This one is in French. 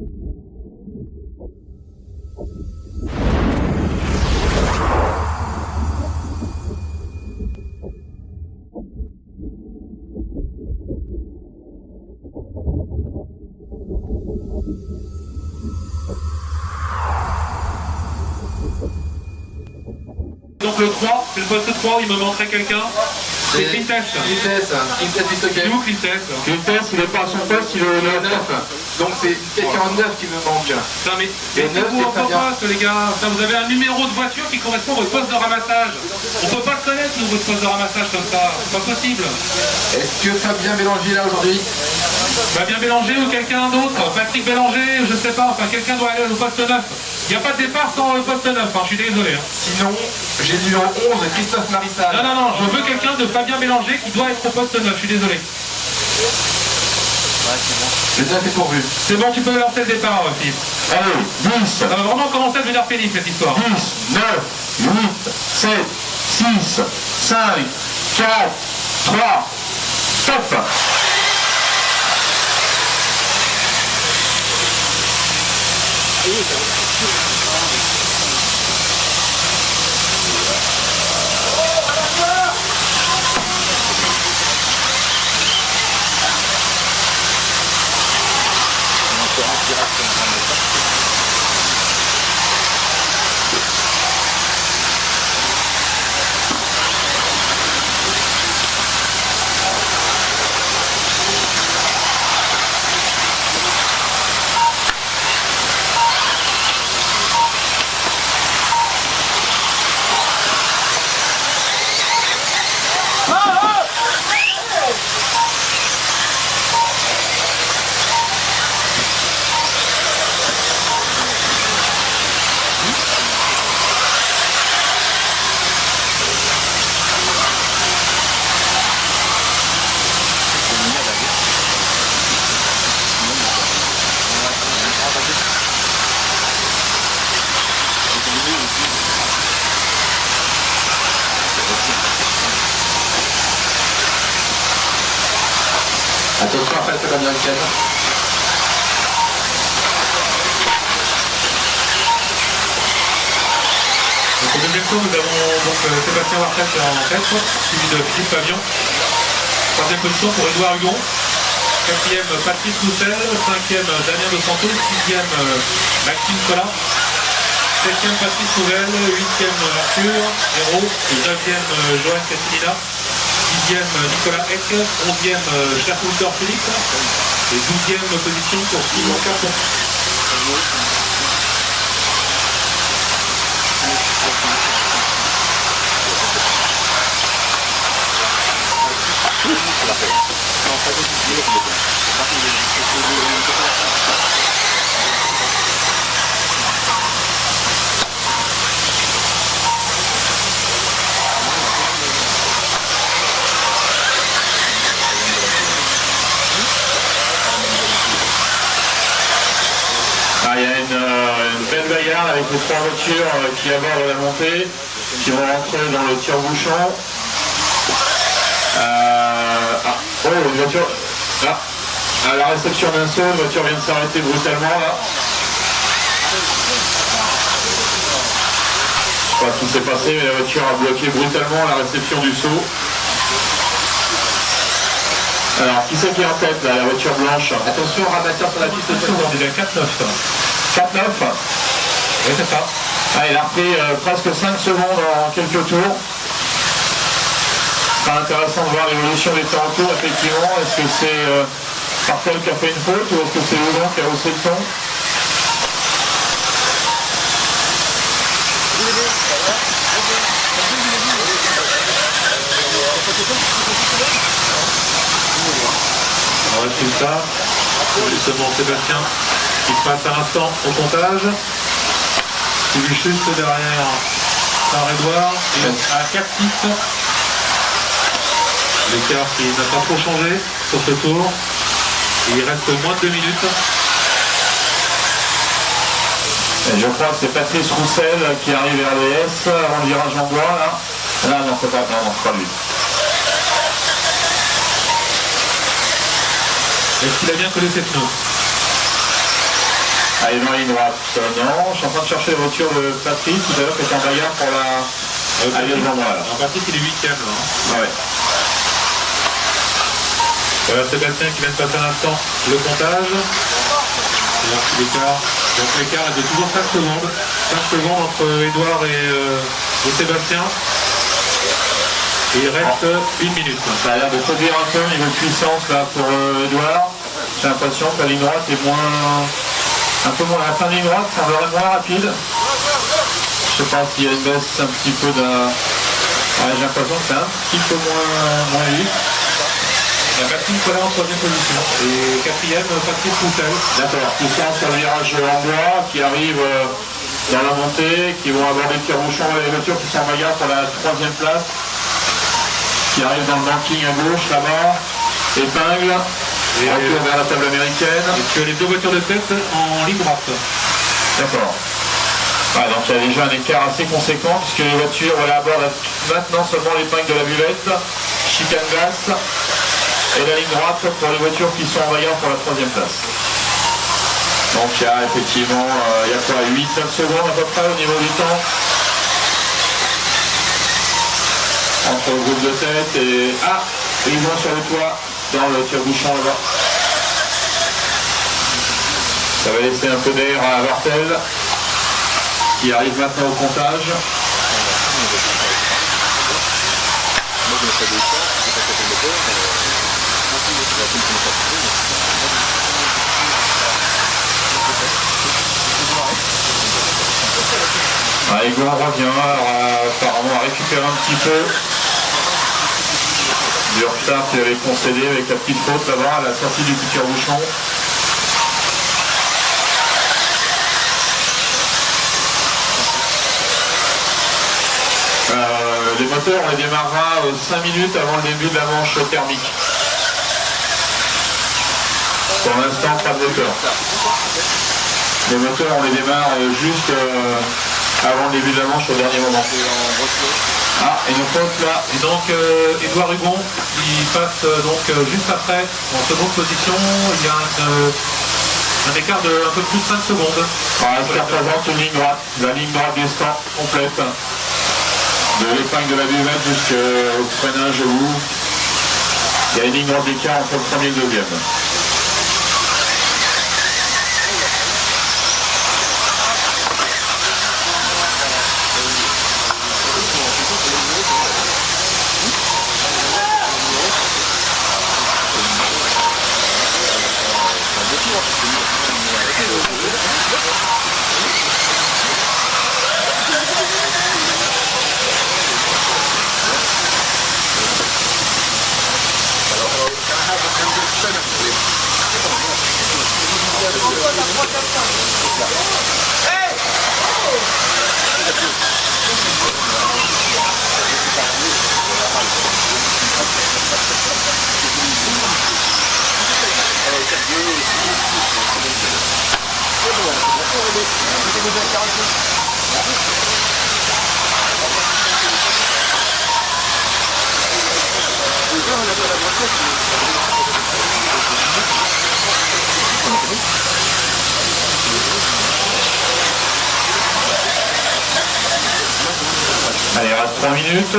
Donc le 3, c'est le poste 3 où il me manquerait quelqu'un. C'est Clintess. Clintess Bistoquet. C'est où Clintess? Clintess, il est pas à son poste, il est au 9. Donc c'est quelqu'un en 9 qui me manque. Putain mais mettez-vous en poste les gars. Putain, vous avez un numéro de voiture qui correspond à votre poste de ramassage. On peut pas le connaître nous, votre poste de ramassage comme ça. C'est pas possible. Est-ce que Fabien Bélanger est là aujourd'hui? Fabien Bélanger ou quelqu'un d'autre? Patrick Bélanger, je sais pas, enfin quelqu'un doit aller au poste 9. Il n'y a pas de départ sans le poste 9, hein, je suis désolé. Hein. Sinon, j'ai le numéro 11, Christophe Marissal. Non, je veux quelqu'un de Fabien Bélanger qui doit être au poste 9, je suis désolé. Le 9 est pourvu. C'est bon, tu peux lancer le départ, Philippe. Allez, 10. Ça va vraiment commencer à devenir pénible cette histoire. 10, 9, 8, 7, 6, 5, 4, 3, stop. Attention après cette américaine. Donc, au deuxième tour, nous avons donc Sébastien Wartel en tête, suivi de Philippe Pavion. Troisième position pour Édouard Hugon. Quatrième, Patrice Roussel. Cinquième, Damien Dos Santos. Sixième, Maxime Collin. Septième, Patrice Nouvel. Huitième, Arthur Hérault. Neuvième, Joël Castilina. Dixième, Nicolas Eck. Onzième, Jacques Philippe. Et 12e position pour Simon Carton. Il y a une belle bagarre avec les trois voitures qui abordent la montée, qui vont rentrer dans le tire-bouchon. Une voiture, là, à la réception d'un saut, une voiture vient de s'arrêter brutalement là. Je sais pas ce qui s'est passé, mais la voiture a bloqué brutalement la réception du saut. Alors, qui c'est qui est en tête là, la voiture blanche? Attention, ramasseur sur la piste de seconde. Il a 4-9. 4-9. Oui, c'est ça. Ah, il a repris presque 5 secondes en quelques tours. C'est intéressant de voir l'évolution des temps en cours, effectivement. Est-ce que c'est Partel qui a fait une faute ou est-ce que c'est Hugon qui a haussé le ton? Alors, résultat, justement Sébastien qui passe à l'instant au comptage. Il est juste derrière Saint-Rédouard à 4-6. L'écart qui n'a pas trop changé sur ce tour. Et il reste moins de 2 minutes. Et je crois que c'est Patrice Roussel qui arrive vers l'ES avant le virage en bois là. Là non, c'est pas lui. Est-ce qu'il a bien collé ses pneus? Allez, dans la ligne droite. Non, je suis en train de chercher la voiture de Patrick tout à l'heure qui était en bagarre pour la... Allez, devant moi là. En partie, il est 8ème. Hein. Ouais. Voilà Sébastien qui vient de passer un instant le comptage. Et alors, l'écart. Donc l'écart est de toujours 5 secondes. 5 secondes entre Edouard et Sébastien. Et il reste 1 minute. Ça a l'air de produire un peu au niveau de puissance là pour Edouard. J'ai l'impression que la ligne droite est un peu moins. La fin de ligne droite semblerait moins rapide. Je sais pas s'il y a une baisse un petit peu de... Ouais, j'ai l'impression que c'est un petit peu moins vite. La Maxime Collat en 3ème position. Et 4ème, Patrick Roussel. D'accord. Qui sont sur le virage en bois, qui arrivent dans la montée, qui vont aborder le tire-bouchon et les voitures qui sont en bagarre pour la 3ème place. Qui arrivent dans le banking à gauche, là-bas. Épingle. Et retour vers la table américaine. Et tu as les deux voitures de tête en ligne droite. D'accord. Ah, donc il y a déjà un écart assez conséquent puisque les voitures abordent maintenant seulement l'épingle de la buvette, chicane basse et la ligne droite pour les voitures qui sont en bagarre pour la 3ème place. Donc il y a effectivement, il y a quoi, 8-9 secondes à peu près au niveau du temps entre le groupe de tête et... Ah, et ils vont sur le toit dans le tire-bouchon là-bas. Ça va laisser un peu d'air à Vartel qui arrive maintenant au comptage. Egon revient, apparemment à récupérer un petit peu du retard qu'il avait concédé avec la petite faute là-bas à la sortie du petit tire-bouchon. Les moteurs, on les démarrera 5 minutes avant le début de la manche thermique. Pour l'instant, pas de moteur. Les moteurs, on les démarre juste avant le début de la manche au dernier moment. Ah, et nos fautes là. Et donc, Edouard Hugon, il passe donc juste après, en seconde position. Il y a un écart de un peu plus de 5 secondes. Voilà, ce qui représente une ligne droite, la ligne droite des stands complète. De l'épingle de la buvette jusqu'au freinage au bout. Il y a une ligne droite d'écart entre le premier et le deuxième. Allez, il reste 3 minutes.